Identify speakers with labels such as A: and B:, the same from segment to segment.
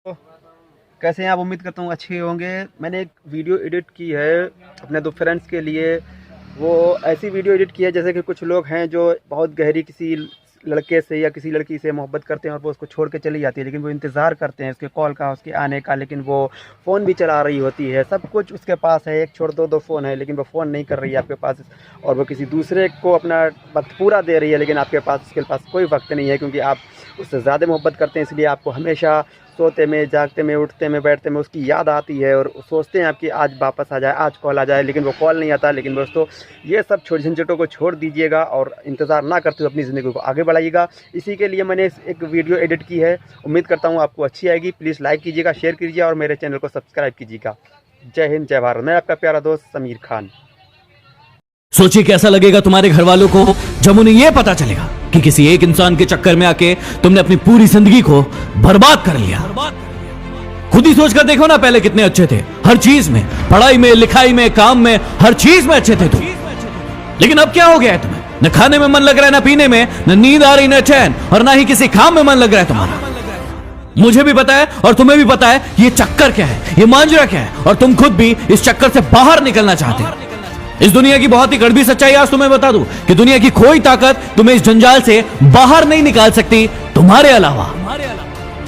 A: तो कैसे हैं आप? उम्मीद करता हूँ अच्छे होंगे। मैंने एक वीडियो एडिट की है अपने दो फ्रेंड्स के लिए। वो ऐसी वीडियो एडिट की है जैसे कि कुछ लोग हैं जो बहुत गहरी किसी लड़के से या किसी लड़की से मोहब्बत करते हैं और वो उसको छोड़ के चली जाती है, लेकिन वो इंतज़ार करते हैं उसके कॉल का, उसके आने का, लेकिन वो फ़ोन भी चला रही होती है, सब कुछ उसके पास है, एक छोड़ दो फ़ोन है, लेकिन वो फ़ोन नहीं कर रही है आपके पास, और वो किसी दूसरे को अपना वक्त पूरा दे रही है, लेकिन आपके पास उसके पास कोई वक्त नहीं है, क्योंकि आप उससे ज़्यादा मोहब्बत करते हैं। इसलिए आपको हमेशा सोते में, जागते में, उठते में, बैठते में उसकी याद आती है और सोचते हैं आपकी आज वापस आ जाए, आज कॉल आ जाए, लेकिन वो कॉल नहीं आता। लेकिन दोस्तों, ये सब छोटी झंझटों को छोड़ दीजिएगा और इंतज़ार ना करते हुए अपनी ज़िंदगी को आगे बढ़ाइएगा। इसी के लिए मैंने एक वीडियो एडिट की है। उम्मीद करता हूँ आपको अच्छी आएगी। प्लीज़ लाइक कीजिएगा, शेयर कीजिएगा और मेरे चैनल को सब्सक्राइब कीजिएगा। जय हिंद, जय भारत। मैं आपका प्यारा दोस्त समीर खान।
B: सोचिए कैसा लगेगा तुम्हारे घर वालों को जब उन्हें यह पता चलेगा कि किसी एक इंसान के चक्कर में आके तुमने अपनी पूरी जिंदगी को बर्बाद कर लिया। खुद ही सोचकर देखो ना, पहले कितने अच्छे थे, हर चीज में, पढ़ाई में, लिखाई में, काम में, हर चीज में अच्छे थे तुम। लेकिन अब क्या हो गया है तुम्हें? न खाने में मन लग रहा है, न पीने में, न नींद आ रही, न चैन, और ना ही किसी काम में मन लग रहा है तुम्हारा। मुझे भी पता है और तुम्हें भी पता है ये चक्कर क्या है, ये मांजरा क्या है, और तुम खुद भी इस चक्कर से बाहर निकलना चाहते हो। इस दुनिया की बहुत ही कड़वी सच्चाई आज तुम्हें बता दूं कि दुनिया की कोई ताकत तुम्हें इस जंजाल से बाहर नहीं निकाल सकती तुम्हारे अलावा।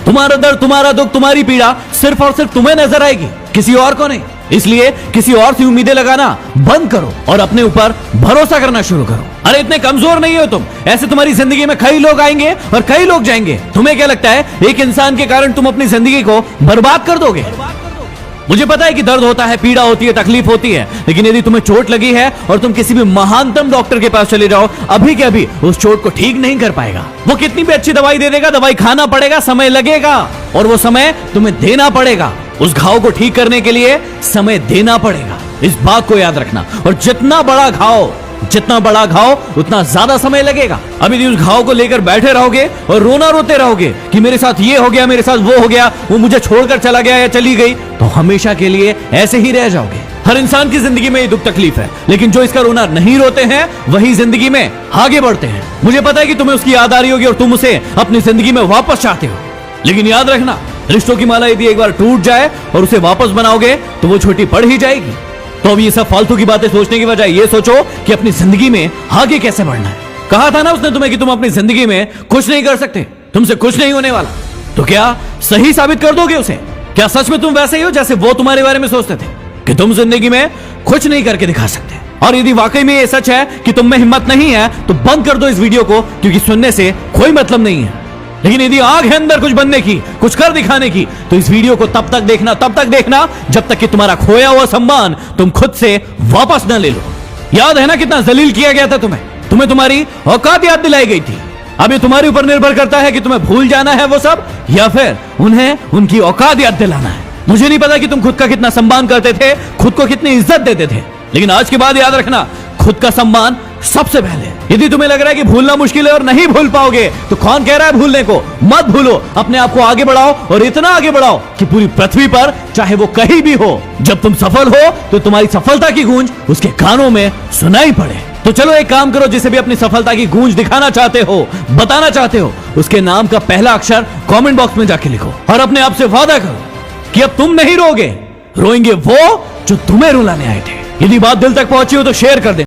B: तुम्हारा दर्द, तुम्हारा दुख, तुम्हारी पीड़ा सिर्फ और सिर्फ तुम्हें नजर आएगी, किसी और को नहीं। इसलिए किसी और से उम्मीदें लगाना बंद करो और अपने ऊपर भरोसा करना शुरू करो। अरे इतने कमजोर नहीं हो तुम। ऐसे तुम्हारी जिंदगी में कई लोग आएंगे और कई लोग जाएंगे। तुम्हें क्या लगता है एक इंसान के कारण तुम अपनी जिंदगी को बर्बाद कर दोगे? मुझे पता है कि दर्द होता है, पीड़ा होती है, तकलीफ होती है, लेकिन यदि तुम्हें चोट लगी है और तुम किसी भी महानतम डॉक्टर के पास चले जाओ, अभी के अभी उस चोट को ठीक नहीं कर पाएगा। वो कितनी भी अच्छी दवाई दे देगा, दवाई खाना पड़ेगा, समय लगेगा, और वो समय तुम्हें देना पड़ेगा। उस घाव को ठीक करने के लिए समय देना पड़ेगा, इस बात को याद रखना। और जितना बड़ा घाव उतना ज्यादा समय लगेगा। अभी यदि उस घाव को लेकर बैठे रहोगे और रोना रोते रहोगे कि मेरे साथ ये हो गया, मेरे साथ वो हो गया, वो मुझे छोड़कर चला गया या चली गई, तो हमेशा के लिए ऐसे ही रह जाओगे। हर इंसान की जिंदगी में ये दुख तकलीफ है, लेकिन जो इसका रोना नहीं रोते हैं वही जिंदगी में आगे बढ़ते हैं। मुझे पता है कि तुम्हें उसकी याद आ रही होगी और तुम उसे अपनी जिंदगी में वापस चाहते हो, लेकिन याद रखना, रिश्तों की माला यदि एक बार टूट जाए और उसे वापस बनाओगे तो वो छोटी पड़ ही जाएगी। तो अब ये सब फालतू की बातें सोचने की बजाय ये सोचो कि अपनी जिंदगी में आगे कैसे बढ़ना है। कहा था ना उसने तुम्हें कि तुम अपनी जिंदगी में कुछ नहीं कर सकते, तुमसे कुछ नहीं होने वाला। तो क्या सही साबित कर दोगे उसे? क्या सच में तुम वैसे ही हो जैसे वो तुम्हारे बारे में सोचते थे कि तुम जिंदगी में कुछ नहीं करके दिखा सकते? और यदि वाकई में ये सच है कि तुम में हिम्मत नहीं है तो बंद कर दो इस वीडियो को, क्योंकि सुनने से कोई मतलब नहीं है। लेकिन यदि आग है अंदर कुछ बनने की, कुछ कर दिखाने की, तो इस वीडियो को तब तक देखना जब तक कि तुम्हारा खोया हुआ सम्मान तुम खुद से वापस न ले लो। याद है ना कितना जलील किया गया था तुम्हें तुम्हारी औकात याद दिलाई गई थी। अब ये तुम्हारे ऊपर निर्भर करता है कि तुम्हें भूल जाना है वो सब, या फिर उन्हें उनकी औकात याद दिलाना है। मुझे नहीं पता कि तुम खुद का कितना सम्मान करते थे, खुद को कितनी इज्जत देते थे, लेकिन आज के बाद याद रखना, खुद का सम्मान सबसे पहले। यदि तुम्हें लग रहा है कि भूलना मुश्किल है और नहीं भूल पाओगे, तो कौन कह रहा है भूलने को? मत भूलो, अपने आप को आगे बढ़ाओ, और इतना आगे बढ़ाओ कि पूरी पृथ्वी पर चाहे वो कहीं भी हो, जब तुम सफल हो तो तुम्हारी सफलता की गूंज उसके कानों में सुनाई पड़े। तो चलो एक काम करो, जिसे भी अपनी सफलता की गूंज दिखाना चाहते हो, बताना चाहते हो, उसके नाम का पहला अक्षर कमेंट बॉक्स में जाके लिखो और अपने आप से वादा करो कि अब तुम नहीं रोगे, रोएंगे वो जो तुम्हें रुलाने आए थे। यदि बात दिल तक पहुंची हो तो शेयर कर दे।